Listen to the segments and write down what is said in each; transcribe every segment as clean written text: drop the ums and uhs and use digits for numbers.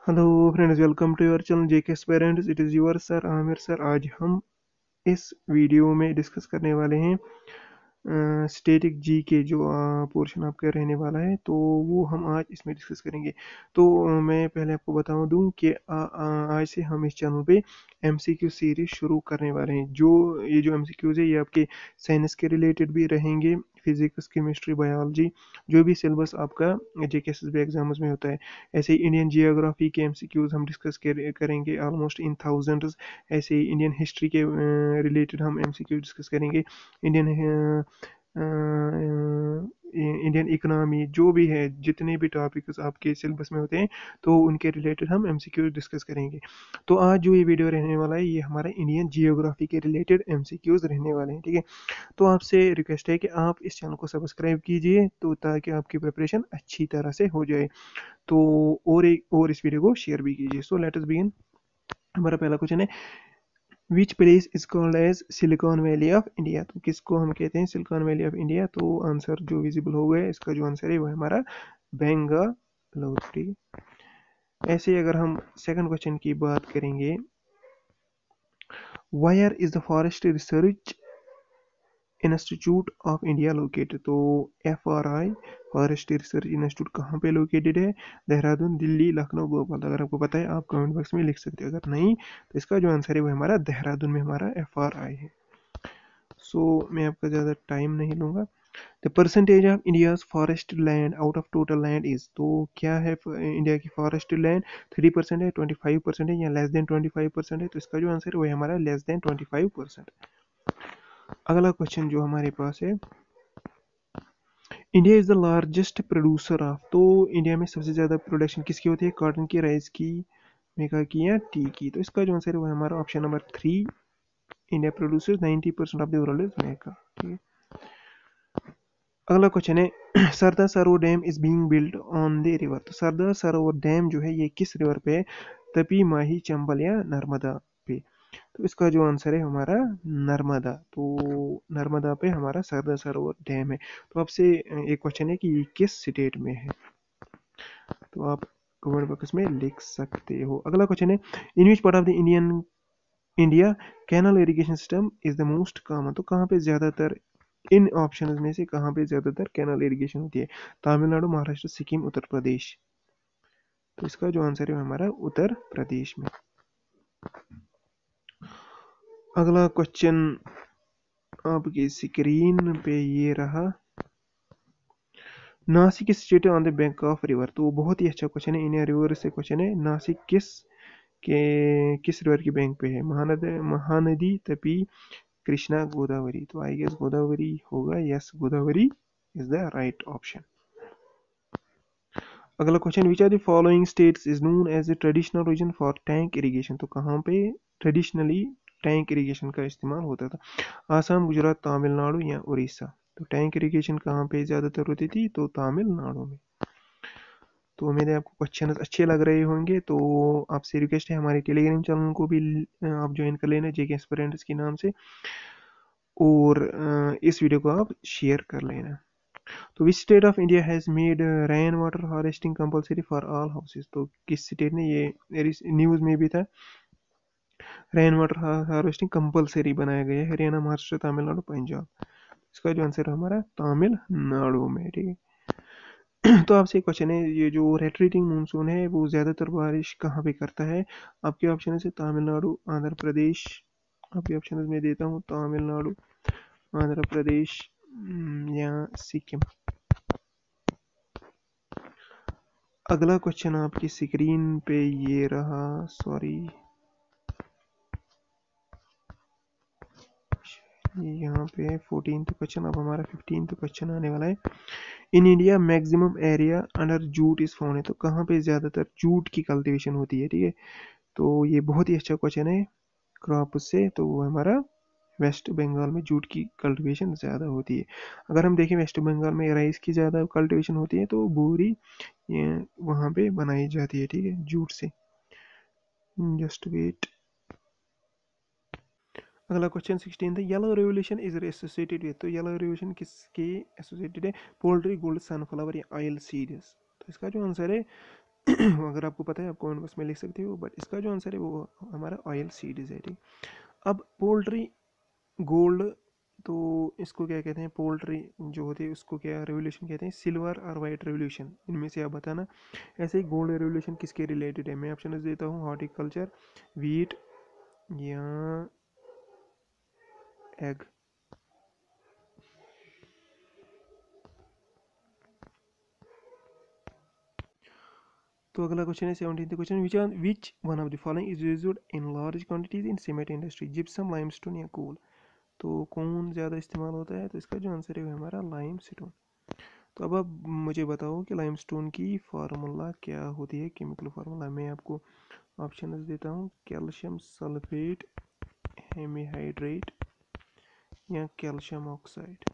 Hello friends, welcome to your channel JK parents. It is your sir Aamir sir. आज हम इस video में discuss करने वाले हैं स्टैटिक जी के जो पोर्शन आपका रहने वाला है, तो वो हम आज इसमें डिस्कस करेंगे। तो मैं पहले आपको बता दूं कि आज से हम इस चैनल पे एमसीक्यू सीरीज शुरू करने वाले हैं। ये जो एमसीक्यूज है ये आपके साइंस के रिलेटेड भी रहेंगे, फिजिक्स, केमिस्ट्री, बायोलॉजी, जो भी सिलेबस आपका जेकेएसएसबी एग्जाम्स में होता है। ऐसे ही इंडियन जियोग्राफी के एमसीक्यूज हम डिस्कस करेंगे ऑलमोस्ट इन थाउजेंड्स। ऐसे ही इंडियन हिस्ट्री के रिलेटेड हम एमसीक्यू डिस्कस करेंगे। इंडियन इंडियन इकोनॉमी, जो भी है, जितने भी टॉपिक्स आपके सिलेबस में होते हैं तो उनके रिलेटेड हम एमसीक्यू डिस्कस करेंगे। तो आज जो ये वीडियो रहने वाला है ये हमारा इंडियन जियोग्राफी के रिलेटेड एमसीक्यूज रहने वाले हैं, ठीक है। तो आपसे रिक्वेस्ट है कि आप इस चैनल को सब्सक्राइब कीजिए, तो ताकि आपकी प्रिपरेशन अच्छी तरह से हो जाए। तो और इस वीडियो को शेयर भी कीजिए। So let us begin. हमारा पहला क्वेश्चन है, which place is called as silicon valley of India. तो किसको हम कहते हैं सिलिकॉन वैली ऑफ इंडिया? तो आंसर जो विजिबल हो गया, इसका जो आंसर है वो है हमारा बेंगालुरु, ठीक है। ऐसे ही अगर हम सेकंड क्वेश्चन की बात करेंगे, wire is the forest research institute of India located. तो FRI, फॉरेस्ट रिसर्च इंस्टीट्यूट, कहाँ पे लोकेटेड है? देहरादून, दिल्ली, लखनऊ, भोपाल। अगर आपको पता है आप कमेंट बॉक्स में लिख सकते हैं, अगर नहीं तो इसका जो आंसर है वो हमारा देहरादून में हमारा FRI है। मैं आपका ज़्यादा टाइम नहीं लूँगा। The percentage of India's forest land out of total land is. तो क्या है इंडिया की फॉरेस्ट लैंड? 3% है, 25% है, या लेस देन 25% है? तो इसका जो आंसर है वो है हमारा लेस देन 25%। अगला क्वेश्चन जो हमारे पास है, India is the largest producer of. तो इंडिया में सबसे ज़्यादा प्रोडक्शन किसकी होती है? कॉटन की, राइस की, मेका की, या टी की? तो इसका जो आंसर है वो है हमारा option number 3। India producers 90% of the world is mica, ठीक है। अगला क्वेश्चन है, Sardar Sarovar dam is being built on the river. तो सरदार सरोवर डैम जो है ये किस रिवर पे है? तपी, माही, चंबल, या नर्मदा पे? तो इसका जो आंसर है हमारा नर्मदा। तो नर्मदा पे हमारा सरदार सरोवर डैम है। तो आपसे एक क्वेश्चन है कि ये किस स्टेट में है? तो आप कमेंट बॉक्स में लिख सकते हो। अगला क्वेश्चन है, in which part of the India canal irrigation system is the most common. तो कहाँ पे ज्यादातर, इन ऑप्शंस में से कहाँ पे ज्यादातर कैनल इरिगेशन होती है? तमिलनाडु, महाराष्ट्र, सिक्किम, उत्तर प्रदेश? तो इसका जो आंसर है हमारा उत्तर प्रदेश में। अगला क्वेश्चन आपकी स्क्रीन पे ये रहा, Nashik is situated on the bank of river. तो बहुत ही अच्छा क्वेश्चन है, इंडिया रिवर से क्वेश्चन है। नासिक किस रिवर की बैंक पे है? महानदी, तपी, कृष्णा, गोदावरी? तो आई गेस गोदावरी होगा। Yes, Godavari is the right option. अगला question, which are the following states is known as the traditional region for tank irrigation. तो कहाँ पे ट्रेडिशनली टैंक इरिगेशन का इस्तेमाल होता था? आसाम, गुजरात, तमिलनाडु, या उड़ीसा? तो टैंक इरिगेशन कहाँ पे ज़्यादातर होती थी? तो तमिलनाडु में। तो उम्मीद है आपको क्वेश्चन अच्छे लग रहे होंगे। तो आपसे रिक्वेस्ट है, हमारे टेलीग्राम चैनल को भी आप ज्वाइन कर लेना, जेके एस्पिरेंट्स के नाम से, और इस वीडियो को आप शेयर कर लेना। तो which state of India has made rain water harvesting compulsory for all houses. तो किस स्टेट ने, ये न्यूज़ में भी था, रेन वाटर हार्वेस्टिंग कंपलसरी बनाया गया है? हरियाणा, महाराष्ट्र, तमिलनाडु, पंजाब? इसका जो आंसर है हमारा तमिलनाडु में, ठीक है। तो आपसे एक क्वेश्चन है, ये जो रेटरेटिंग मानसून है वो ज़्यादातर बारिश कहाँ पे करता है? आपके ऑप्शन है तमिलनाडु, आंध्र प्रदेश। आपके ऑप्शन में देता हूँ तमिलनाडु, आंध्र प्रदेश, या सिक्किम। अगला क्वेश्चन आपकी स्क्रीन पे ये रहा, सॉरी, यहाँ पे 14th क्वेश्चन, अब हमारा 15th क्वेश्चन आने वाला है। In India maximum area under jute is found है। तो कहाँ पे ज़्यादातर जूट की कल्टीवेशन होती है, ठीक है। तो ये बहुत ही अच्छा क्वेश्चन है क्रॉप से। तो वो हमारा वेस्ट बंगाल में जूट की कल्टीवेशन ज़्यादा होती है। अगर हम देखें वेस्ट बंगाल में राइस की ज़्यादा कल्टीवेशन होती है, तो बोरी वहाँ पे बनाई जाती है, ठीक है, जूट से। Just wait. अगला क्वेश्चन 16 था, yellow revolution is associated with. तो येलो रेवोल्यूशन किसके एसोसिएटेड है? पोल्ट्री, गोल्ड, सनफ्लावर, या ऑयल सीड्स? तो इसका जो आंसर है अगर आपको पता है आप कमेंट बॉक्स में लिख सकते हो, बट इसका जो आंसर है वो हमारा ऑयल सीड्स है, ठीक। अब पोल्ट्री गोल्ड, तो इसको क्या कहते हैं, पोल्ट्री जो होती है उसको क्या रेवोल्यूशन कहते हैं, सिल्वर और वाइट रेवोल्यूशन, इनमें से आप बताना। ऐसे ही गोल्ड रेवोल्यूशन किसके रिलेटेड है, मैं ऑप्शन देता हूँ, हॉर्टिकल्चर, वीट या एग। तो अगला क्वेश्चन है 17th question, which one of the following is used in large quantities in cement industry, gypsum, limestone या कोल। तो कौन ज़्यादा इस्तेमाल होता है, तो इसका जो आंसर है हमारा लाइमस्टोन। तो अब आप मुझे बताओ कि लाइमस्टोन की फार्मूला क्या होती है, केमिकल फार्मूला। मैं आपको ऑप्शन देता हूँ, कैल्शियम सल्फेट, हेमीहाइड्रेट या कैल्शियम ऑक्साइड।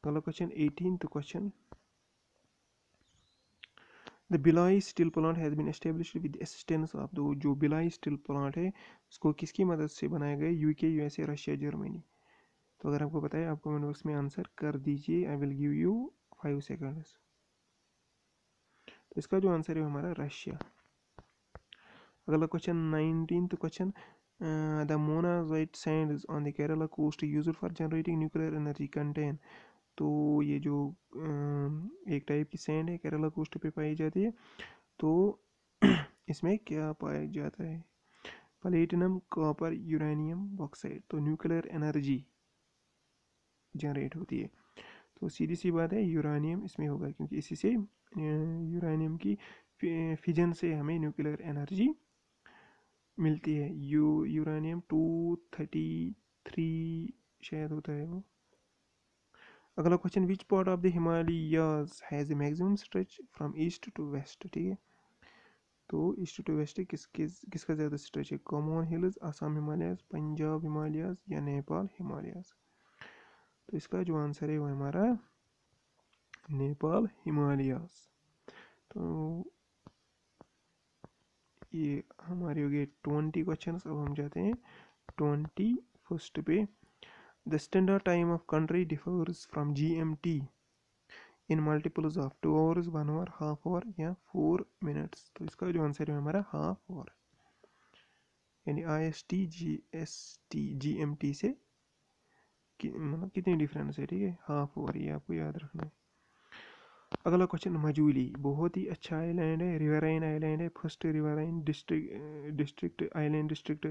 अगला question 18th question, the Bhilai steel plant has been established with assistance of, दो जो बिलाई स्टील प्लांट है उसको किसकी मदद से बनाया गया, यूके, यूएसए, रशिया, जर्मनी। तो अगर आपको पता है आप कमेंट बॉक्स में आंसर कर दीजिए, I will give you 5 seconds. तो इसका जो आंसर है हमारा रशिया। अगला question 19th question, the monazite sand on the Kerala coast used for generating nuclear energy contain. तो ये जो एक टाइप की सैंड है केरला कोस्ट पे पाई जाती है, तो इसमें क्या पाया जाता है, प्लेटिनम, कॉपर, यूरेनियम, बॉक्साइट। तो न्यूक्लियर एनर्जी जनरेट होती है, तो सीधी सी बात है यूरेनियम इसमें होगा, क्योंकि इसी से यूरेनियम की फिजन से हमें न्यूक्लियर एनर्जी मिलती है। यूरेनियम 233 शायद होता है वो। अगला question, which part of the Himalayas has the maximum stretch from east to west, ठीक है। तो ईस्ट टू वेस्ट किसका ज़्यादा स्ट्रेच है, कॉमन हिल्स, आसाम हिमालयाज, पंजाब हिमालयाज या नेपाल हिमालयाज। तो इसका जो आंसर है वो हमारा नेपाल हिमालयाज। तो ये हमारे हो गए 20 क्वेश्चन। अब हम जाते हैं 21st पे, the standard time of country differs from GMT in multiples of 2 hours, 1 hour, half hour या 4 मिनट्स। तो इसका जो आंसर है हमारा हाफ आवर, यानी IST GST GMT से मतलब कितनी डिफरेंस है, ठीक है, हाफ आवर, ये आपको याद रखना है। अगला क्वेश्चन, मजूली बहुत ही अच्छा आइलैंड है, रिवराइन आइलैंड है, first riverine district island district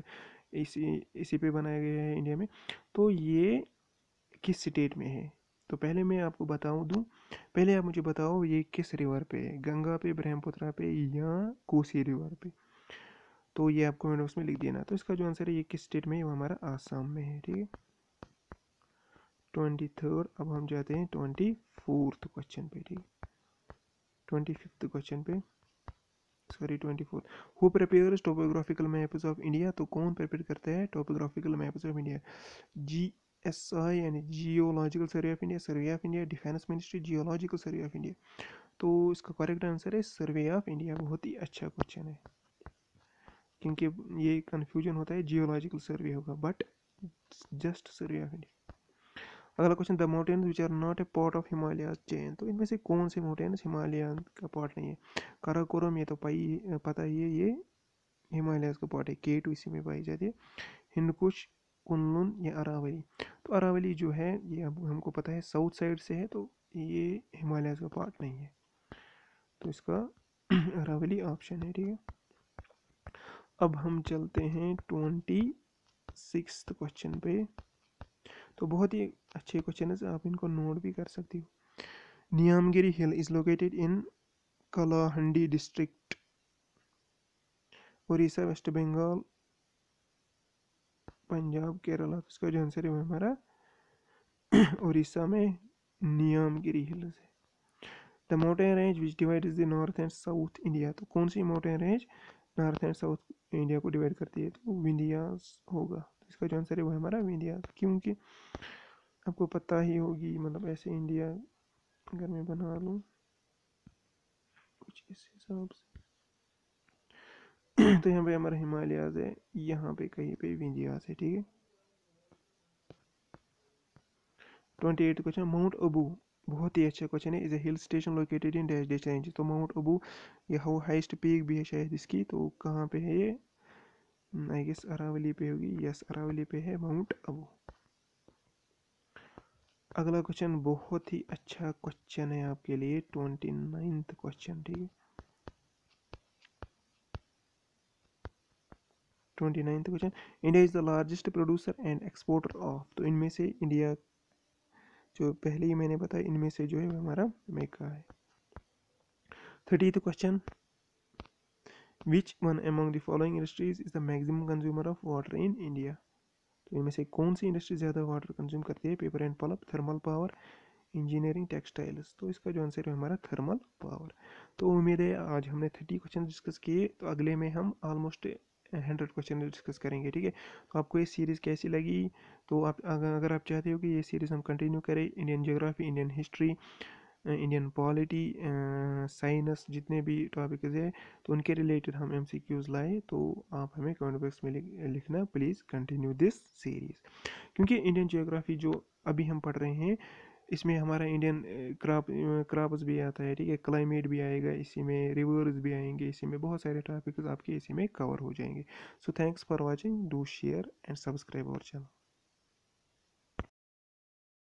इसी पे बनाया गया है इंडिया में। तो ये किस स्टेट में है, तो पहले मैं आपको बताऊं दूं, पहले आप मुझे बताओ ये किस रिवर पे है, गंगा पे, ब्रह्मपुत्र पे या कोसी रिवर पे। तो ये आपको मैंने उसमें लिख देना। तो इसका जो आंसर है ये किस स्टेट में है, वो हमारा आसाम में है, ठीक है। 23rd, अब हम जाते हैं 24th क्वेश्चन पे, ठीक है। 25th क्वेश्चन पे, sorry 24, who prepares topographical maps of India. तो कौन प्रिपेयर करता है topographical maps of India, GSI यानी geological survey of India, survey of India, defence ministry, geological survey of India. तो इसका करेक्ट आंसर है सर्वे ऑफ इंडिया। बहुत ही अच्छा क्वेश्चन है, क्योंकि ये कन्फ्यूजन होता है जियोलॉजिकल सर्वे होगा, but just survey of India. अगला question, the mountains which are not a part of Himalayas chain. तो इनमें से कौन से माउंटेन्स हिमालय का पार्ट नहीं है, काराकोरम ये तो पता ही है, ये हिमालयाज का पार्ट है, K2 इसी में पाई जाती है, हिंदकुश, कुनलुन या अरावली। तो अरावली जो है ये अब हमको पता है साउथ साइड से है, तो ये हिमालयाज का पार्ट नहीं है, तो इसका अरावली ऑप्शन है, ठीक है। अब हम चलते हैं 26th क्वेश्चन पे। तो बहुत ही अच्छे क्वेश्चन है, आप इनको नोट भी कर सकती हो। Niyamgiri hill is located in Kalahandi district, Odisha, West Bengal, Punjab, Kerala. तो इसका जो आंसर है वो हमारा उड़ीसा में नियामगिरी हिल्स है। The mountain range which divide the north and south India. तो कौन सी mountain range north and south India को डिवाइड करती है, तो विंध्यास होगा। तो इसका जो आंसर है वो हमारा विंध्यास, क्योंकि आपको पता ही होगी, मतलब ऐसे इंडिया अगर मैं बना लूँ कुछ इस हिसाब से तो यहाँ पे हमारा हिमालयाज है, यहाँ पे कहीं पे विंध्यास है, ठीक है। 28th क्वेश्चन, माउंट अबू बहुत ही अच्छा क्वेश्चन है। Is a hill station located in dash dash range. तो माउंट अबू, ये हाईएस्ट पीक भी है शायद इसकी, तो कहाँ पे है ये? आई गेस अरावली पे होगी। यस, अरावली पे है माउंट अबू। अगला क्वेश्चन बहुत ही अच्छा क्वेश्चन है आपके लिए, 29th क्वेश्चन, ठीक है। 29th question, India is the largest producer and exporter of. तो इनमें से इंडिया, जो पहले ही मैंने बताया, इनमें से जो है वो हमारा मेका है। 30th question, which one among the following industries is the maximum consumer of water in India. तो इनमें से कौन सी इंडस्ट्री ज़्यादा वाटर कंज्यूम करती है? Paper and pulp, thermal power, engineering, textiles. तो इसका जो आंसर है हमारा थर्मल पावर। तो उम्मीद है आज हमने 30 क्वेश्चन डिस्कस किए, तो अगले में हम ऑलमोस्ट 100 क्वेश्चन डिस्कस करेंगे, ठीक है। तो आपको ये सीरीज़ कैसी लगी? तो आप अगर आप चाहते हो कि ये सीरीज़ हम कंटिन्यू करें, Indian geography, Indian history, Indian polity, science, जितने भी टॉपिक्स है तो उनके रिलेटेड हम एमसीक्यूज लाए, तो आप हमें कमेंट बॉक्स में लिखना, प्लीज़ कंटिन्यू दिस सीरीज़। क्योंकि इंडियन ज्योग्राफी जो अभी हम पढ़ रहे हैं, इसमें हमारा इंडियन क्रॉप्स भी आता है, ठीक है, क्लाइमेट भी आएगा इसी में, रिवर्स भी आएंगे इसी में, बहुत सारे टॉपिक्स आपके इसी में कवर हो जाएंगे। So thanks for watching, do share and subscribe our channel.